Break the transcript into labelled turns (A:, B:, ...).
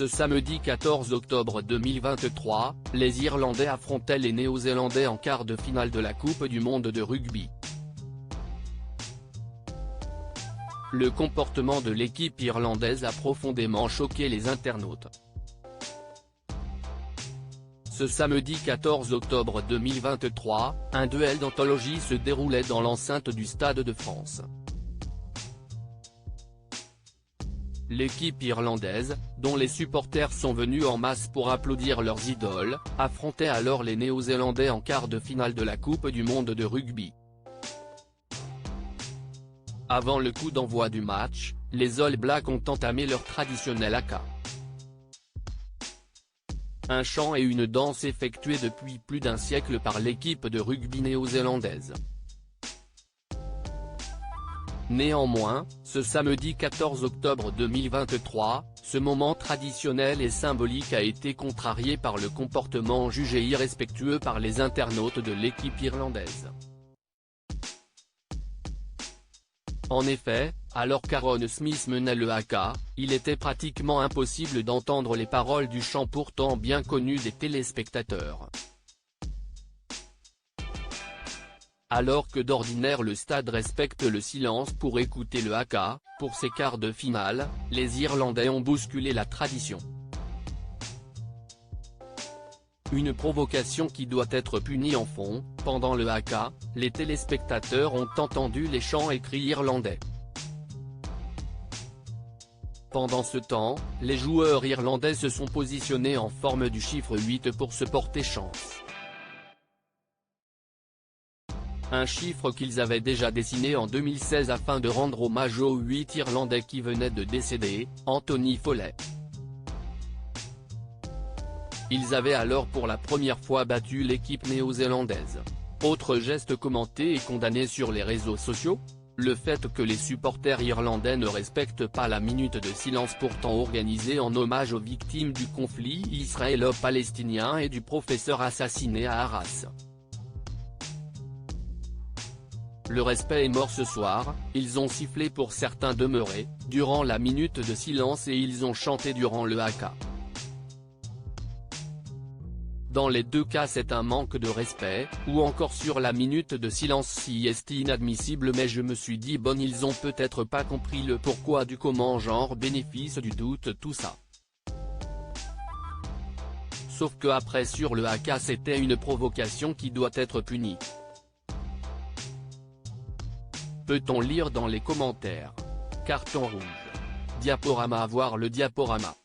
A: Ce samedi 14 octobre 2023, les Irlandais affrontaient les Néo-Zélandais en quart de finale de la Coupe du monde de rugby. Le comportement de l'équipe irlandaise a profondément choqué les internautes. Ce samedi 14 octobre 2023, un duel d'anthologie se déroulait dans l'enceinte du Stade de France. L'équipe irlandaise, dont les supporters sont venus en masse pour applaudir leurs idoles, affrontait alors les Néo-Zélandais en quart de finale de la Coupe du monde de rugby. Avant le coup d'envoi du match, les All Blacks ont entamé leur traditionnel haka. Un chant et une danse effectués depuis plus d'un siècle par l'équipe de rugby néo-zélandaise. Néanmoins, ce samedi 14 octobre 2023, ce moment traditionnel et symbolique a été contrarié par le comportement jugé irrespectueux par les internautes de l'équipe irlandaise. En effet, alors qu'Aaron Smith menait le haka, il était pratiquement impossible d'entendre les paroles du chant pourtant bien connu des téléspectateurs. Alors que d'ordinaire le stade respecte le silence pour écouter le haka, pour ces quarts de finale, les Irlandais ont bousculé la tradition. Une provocation qui doit être punie en fond. Pendant le haka, les téléspectateurs ont entendu les chants et cris irlandais. Pendant ce temps, les joueurs irlandais se sont positionnés en forme du chiffre 8 pour se porter chance. Un chiffre qu'ils avaient déjà dessiné en 2016 afin de rendre hommage aux 8 Irlandais qui venaient de décéder, Anthony Foley. Ils avaient alors pour la première fois battu l'équipe néo-zélandaise. Autre geste commenté et condamné sur les réseaux sociaux, le fait que les supporters irlandais ne respectent pas la minute de silence pourtant organisée en hommage aux victimes du conflit israélo-palestinien et du professeur assassiné à Arras. Le respect est mort ce soir, ils ont sifflé pour certains demeurer, durant la minute de silence et ils ont chanté durant le haka. Dans les deux cas c'est un manque de respect, ou encore sur la minute de silence si est inadmissible mais je me suis dit bon ils ont peut-être pas compris le pourquoi du comment genre bénéfice du doute tout ça. Sauf que après sur le haka c'était une provocation qui doit être punie. Peut-on lire dans les commentaires. Carton rouge. Diaporama. Voir le diaporama.